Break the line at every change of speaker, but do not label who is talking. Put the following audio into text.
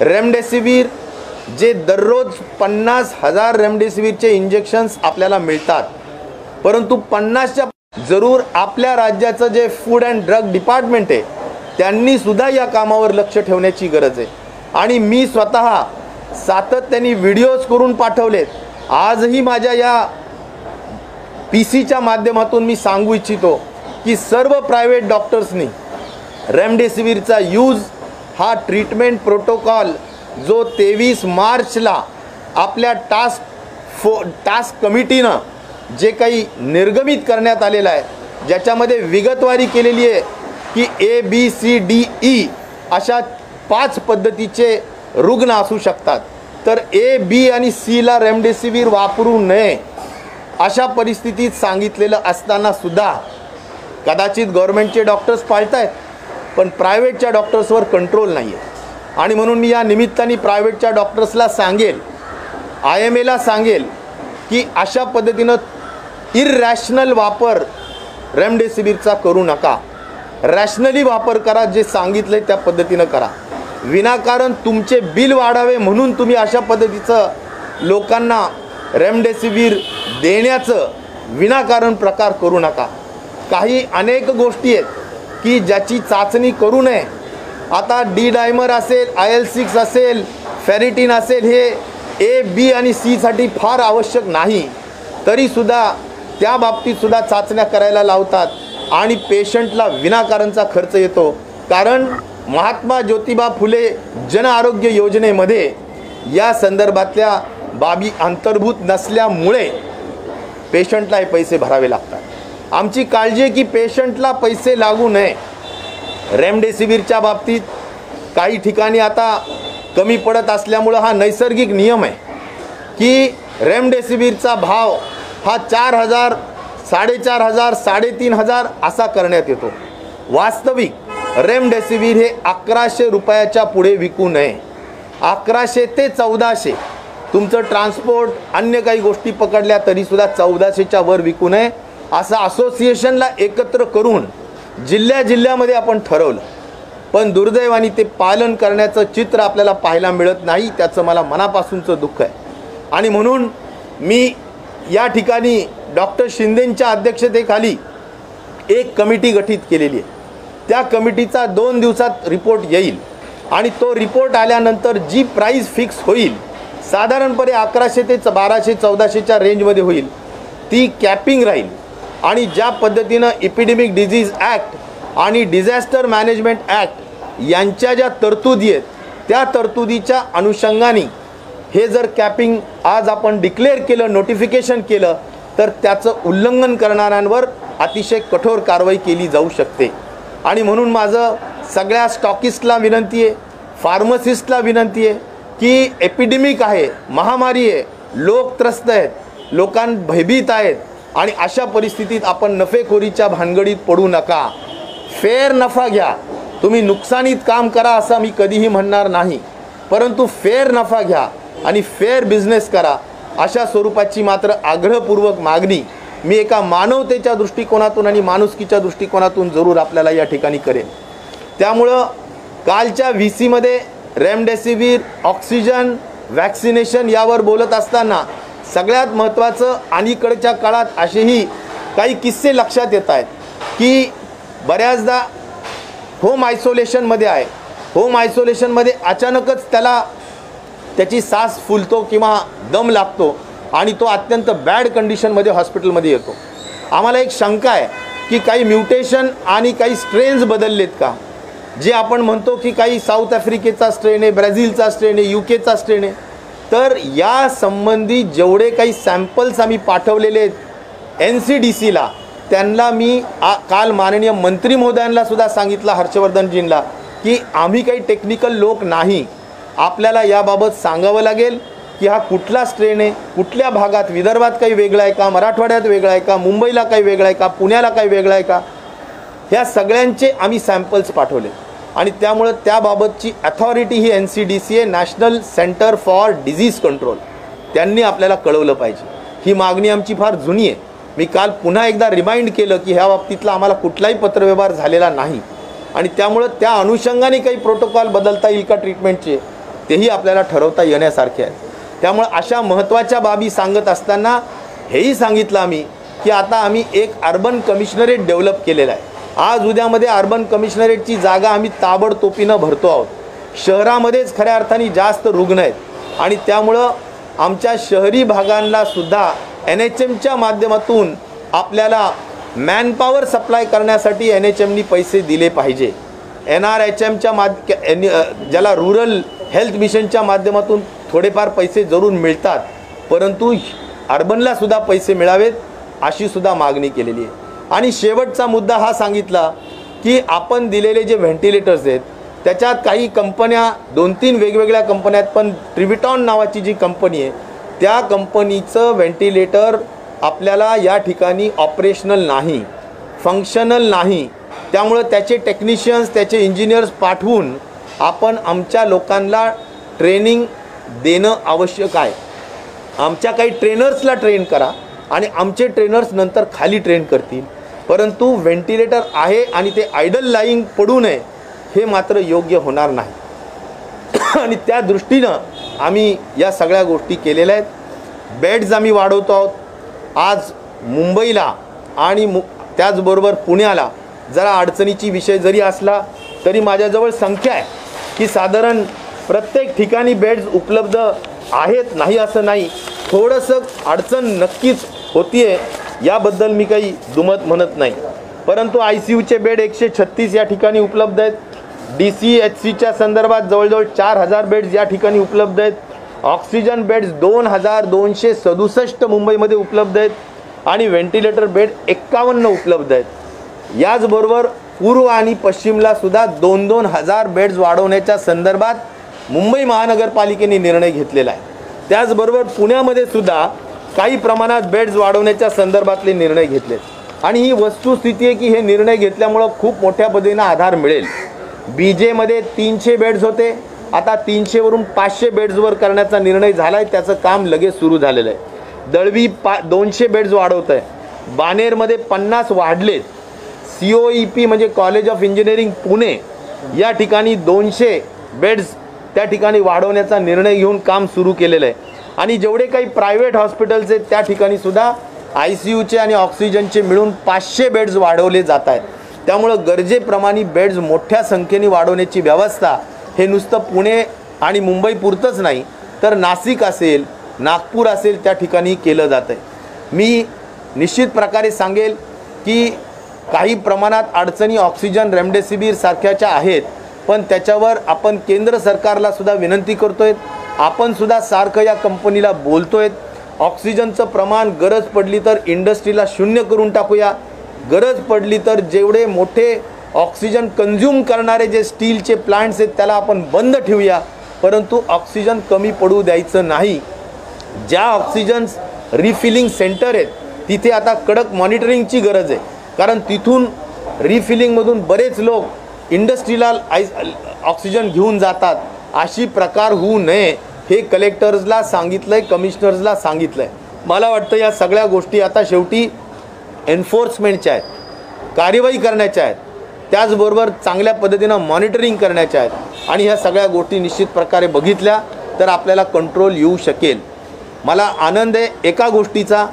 Remdesivir जे दररोज 50,000 रेमडेसिवीरचे injections आपल्याला मिळतात, परंतु 50च्या जरूर आपल्या राज्याचं जे फूड अँड ड्रग डिपार्टमेंट आहे त्यांनी सुद्धा या कामावर लक्ष ठेवण्याची गरज आहे। आणि मी स्वतः सातत्याने व्हिडिओज करून पाठवलेत। आजही माझ्या या पीसीच्या माध्यमातून मी सांगू इच्छितो की सर्व प्रायव्हेट डॉक्टर्सनी रेमडेसिवीरचा यूज हा ट्रीटमेंट प्रोटोकॉल जो 23 मार्चला आपल्या टास्क कमिटीनं जे काही निर्गमित करण्यात आलेलं आहे, ज्याच्यामध्ये विगतवारी केलेली आहे की ABCDE अशा 5 पद्धतीचे रुग्ण असू शकतात, तर A, B आणि C ला रेमडेसिवीर वापरू नये अशा परिस्थितीत सांगितलेलं असताना सुद्धा कदाचित गव्हर्नमेंटचे डॉक्टर्स पाळतायत, पण प्रायव्हेटच्या डॉक्टर्सवर कंट्रोल नाही आहे। आणि म्हणून मी या निमित्ताने प्रायव्हेटच्या डॉक्टर्सला सांगेल, IMAला सांगेल की अशा पद्धतीनं इररॅशनल वापर रेमडेसिवीरचा करू नका, रॅशनली वापर करा, जे सांगितलं त्या पद्धतीनं करा। विनाकारण तुमचे बिल वाढावे म्हणून तुम्ही अशा पद्धतीचं लोकांना रेमडेसिवीर देण्याचं विनाकारण प्रकार करू नका। काही अनेक गोष्टी आहेत की ज्याची चाचणी करू नये। आता डी डायमर असेल, IL-6 असेल, फेरिटिन असेल, हे A, B आणि C साठी फार आवश्यक नाही, तरीसुद्धा त्या बाबतीतसुद्धा चाचण्या करायला लावतात आणि पेशंटला विनाकारणचा खर्च येतो। कारण महात्मा ज्योतिबा फुले जन आरोग्य योजनेमध्ये या संदर्भातल्या बाबी अंतर्भूत नसल्यामुळे पेशंटला हे पैसे भरावे लागतात। आमची काळजी आहे की पेशंटला पैसे लागू नये। रेमडेसिवीरच्या बाबतीत काही ठिकाणी आता कमी पडत असल्यामुळं हा नैसर्गिक नियम आहे की रेमडेसिवीरचा भाव हा 4,000, 4,500, 3,500 असा करण्यात येतो। वास्तविक रेमडेसिवीर हे 1,100 रुपयाच्या पुढे विकू नये। 1,100 ते 1,400 तुमचं ट्रान्सपोर्ट अन्य काही गोष्टी पकडल्या तरीसुद्धा 1,400च्या वर विकू नये असं असोसिएशनला एकत्र करून जिल्ह्यामध्ये आपण ठरवलं, पण दुर्दैवाने ते पालन करण्याचं चित्र आपल्याला पाहायला मिळत नाही। त्याचं मला मनापासूनचं दुःख आहे। आणि म्हणून मी या ठिकाणी डॉक्टर शिंदेंच्या अध्यक्षतेखाली एक कमिटी गठीत केलेली आहे। त्या कमिटीचा 2 दिवसात रिपोर्ट येईल आणि तो रिपोर्ट आल्यानंतर जी प्राईस फिक्स होईल साधारणपणे 1,100 ते 1,200, 1,400च्या रेंजमध्ये होईल, ती कॅपिंग राहील। आणि ज्या पद्धतीनं एपिडेमिक डिझीज ॲक्ट आणि डिझास्टर मॅनेजमेंट ॲक्ट यांच्या ज्या तरतुदी आहेत त्या तरतुदीच्या अनुषंगाने हे जर कॅपिंग आज आपण डिक्लेअर केलं, नोटिफिकेशन केलं, तर त्याचं उल्लंघन करणाऱ्यांवर अतिशय कठोर कारवाई केली जाऊ शकते। आणि म्हणून माझं सगळ्या स्टॉकिस्टला विनंती आहे, फार्मसिस्टला विनंती आहे की एपिडेमिक आहे, महामारी आहे, लोक त्रस्त आहेत, लोकां भयभीत आहेत आणि अशा परिस्थितीत आपण नफेखोरीच्या भानगडीत पडू नका। फेअर नफा घ्या, तुम्ही नुकसानीत काम करा असं मी कधीही म्हणणार नाही, परंतु फेअर नफा घ्या आणि फेअर बिझनेस करा अशा स्वरूपाची मात्र आग्रहपूर्वक मागणी मी एका मानवतेच्या दृष्टिकोनातून आणि माणुसकीच्या दृष्टिकोनातून जरूर आपल्याला या ठिकाणी करेन। त्यामुळं कालच्या VCमध्ये रेमडेसिवीर, ऑक्सिजन, वॅक्सिनेशन यावर बोलत असताना सगळ्यात महत्त्वाचं अलीकडच्या काळात असेही काही किस्से लक्षात येत आहेत की बऱ्याचदा होम आयसोलेशनमध्ये आहे, होम आयसोलेशनमध्ये अचानकच त्याची सास फुलतो किंवा दम लागतो आणि तो अत्यंत बॅड कंडिशनमध्ये हॉस्पिटलमध्ये येतो। आम्हाला एक शंका आहे की काही म्युटेशन आणि काही स्ट्रेन्स बदललेत का, जे आपण म्हणतो की काही साऊथ आफ्रिकेचा स्ट्रेन आहे, ब्राझीलचा स्ट्रेन आहे, UKचा स्ट्रेन आहे। तर या संबंधी जेवढे काही सॅम्पल्स आम्ही पाठवलेले आहेत NCDCला, त्यांना मी काल माननीय मंत्री महोदयांना सुद्धा सांगितलं, हर्षवर्धनजींना, की आम्ही काही टेक्निकल लोक नाही, आपल्याला याबाबत सांगावं लागेल की हा कुठला स्ट्रेन आहे, कुठल्या भागात, विदर्भात काही वेगळा आहे का, मराठवाड्यात वेगळा आहे का, मुंबईला काही वेगळा आहे का, पुण्याला काही वेगळा आहे का, ह्या सगळ्यांचे आम्ही सॅम्पल्स पाठवले। आणि त्यामुळे त्याबाबतची अथॉरिटी ही NCDC आहे, national centre for disease control, त्यांनी आपल्याला कळवलं पाहिजे। ही मागणी आमची फार जुनी आहे। मी काल पुन्हा एकदा रिमाइंड केलं की ह्या बाबतीतला आम्हाला कुठलाही पत्रव्यवहार झालेला नाही आणि त्यामुळे त्या अनुषंगाने काही प्रोटोकॉल बदलता येईल का ट्रीटमेंटचे, तेही आपल्याला ठरवता येण्यासारखे आहेत. त्यामुळे अशा महत्त्वाच्या बाबी सांगत असताना हेही सांगितलं आम्ही की आता आम्ही एक अर्बन कमिशनरेट डेव्हलप केलेलं आहे. आज उद्यामध्ये अर्बन कमिशनरेटची जागा आम्ही ताबडतोबीनं भरतो आहोत. शहरामध्येच खऱ्या अर्थाने जास्त रुग्ण आहेत आणि त्यामुळं आमच्या शहरी भागांना सुद्धा NHMच्या माध्यमातून आपल्याला मॅनपॉवर सप्लाय करण्यासाठी NHMनी पैसे दिले पाहिजे. NRHMच्या ज्याला रुरल हेल्थ मिशनच्या माध्यमातून थोडेफार पैसे जरूर मिळतात, परंतु अर्बनला सुद्धा पैसे मिळावेत अशी सुद्धा मागणी केलेली आहे. आणि शेवटचा मुद्दा हा सांगितला की आपण दिलेले जे व्हेंटिलेटर्स आहेत त्याच्यात काही कंपन्या 2-3 वेगवेगळ्या कंपन्या आहेत, पण ट्रिबिटॉन नावाची जी कंपनी आहे त्या कंपनीचं व्हेंटिलेटर आपल्याला या ठिकाणी ऑपरेशनल नाही, फंक्शनल नाही. त्यामुळं त्याचे टेक्निशियन्स त्याचे इंजिनियर्स पाठवून आपण आमच्या लोकांना ट्रेनिंग देणं आवश्यक आहे. आमच्या काही ट्रेनर्सला ट्रेन करा आणि आमचे ट्रेनर्स नंतर खाली ट्रेन करतील, परंतु व्हेंटिलेटर आहे आणि ते आयडल लाईंग पडू नये हे मात्र योग्य होणार नाही. आणि त्या दृष्टीनं आम्ही या सगळ्या गोष्टी केलेल्या आहेत. बेड्स आम्ही वाढवतो आहोत. आज मुंबईला आणि त्याचबरोबर पुण्याला जरा अडचणीची विषय जरी असला तरी माझ्याजवळ संख्या आहे की साधारण प्रत्येक ठिकाणी बेड्स उपलब्ध आहेत, नाही असं नाही. थोडंसं अडचण नक्कीच होती आहे, याबद्दल मी काही दुमत म्हणत नाही. परंतु ICUचे बेड 136 या ठिकाणी उपलब्ध आहेत. DCHCच्या संदर्भात जवळजवळ 4000 बेड्स या ठिकाणी उपलब्ध आहेत. ऑक्सिजन बेड्स 2267 मुंबईमध्ये उपलब्ध आहेत आणि व्हेंटिलेटर बेड 51 उपलब्ध आहेत. याचबरोबर पूर्व आणि पश्चिमला सुद्धा 2-2 हजार बेड्स वाढवण्याच्या संदर्भात मुंबई महानगरपालिकेने निर्णय घेतलेला आहे. त्याचबरोबर पुण्यामध्ये सुद्धा काही प्रमाणात बेड्स वाढवण्याच्या संदर्भातले निर्णय घेतलेत. आणि ही वस्तुस्थिती आहे की हे निर्णय घेतल्यामुळं खूप मोठ्या पद्धतीनं आधार मिळेल. BJमध्ये 300 बेड्स होते, आता 300 वरून 500 बेड्सवर करण्याचा निर्णय झाला आहे. त्याचं काम लगेच सुरू झालेलं आहे. दळवी 200 बेड्स वाढवत आहे. बाणेरमध्ये 50 वाढलेत. COEP म्हणजे कॉलेज ऑफ इंजिनिअरिंग पुणे या ठिकाणी 200 बेड्स त्या ठिकाणी वाढवण्याचा निर्णय घेऊन काम सुरू केलेलं आहे. आणि जेवढे काही प्रायव्हेट हॉस्पिटल्स आहेत त्या ठिकाणी सुद्धा ICUचे आणि ऑक्सिजनचे मिळून 500 बेड्स वाढवले जात आहेत. त्यामुळं गरजेप्रमाणे बेड्स मोठ्या संख्येने वाढवण्याची व्यवस्था हे नुसतं पुणे आणि मुंबई पुरतंच नाही तर नाशिक असेल, नागपूर असेल त्या ठिकाणी केलं जातं आहे. मी निश्चित प्रकारे सांगेल की काही प्रमाणात अडचणी ऑक्सिजन रेमडेसिवीर सारख्याच्या आहेत, पण त्याच्यावर आपण केंद्र सरकारला सुद्धा विनंती करतोय. आपण सुद्धा सारखं या कंपनीला बोलतोय. ऑक्सिजनचं प्रमाण गरज पडली तर इंडस्ट्रीला 0 करून टाकूया. गरज पडली तर जेवढे मोठे ऑक्सिजन कंझ्युम करणारे जे स्टीलचे प्लांट्स आहेत त्याला आपण बंद ठेवूया, परंतु ऑक्सिजन कमी पडू द्यायचं नाही. ज्या ऑक्सिजन रिफिलिंग सेंटर आहेत तिथे आता कडक मॉनिटरिंगची गरज आहे, कारण तिथून रिफिलिंगमधून बरेच लोक इंडस्ट्रीला ऑक्सिजन घेऊन जातात. अशी प्रकार होऊ नये हे कलेक्टर्सला सांगितलं आहे, कमिशनर्सला सांगितलं आहे. मला वाटतं या सगळ्या गोष्टी आता शेवटी एन्फोर्समेंटच्या आहेत, कार्यवाही करण्याच्या आहेत, त्याचबरोबर चांगल्या पद्धतीनं मॉनिटरिंग करण्याच्या आहेत. आणि ह्या सगळ्या गोष्टी निश्चित प्रकारे बघितल्या तर आपल्याला कंट्रोल येऊ शकेल. मला आनंद आहे एका गोष्टीचा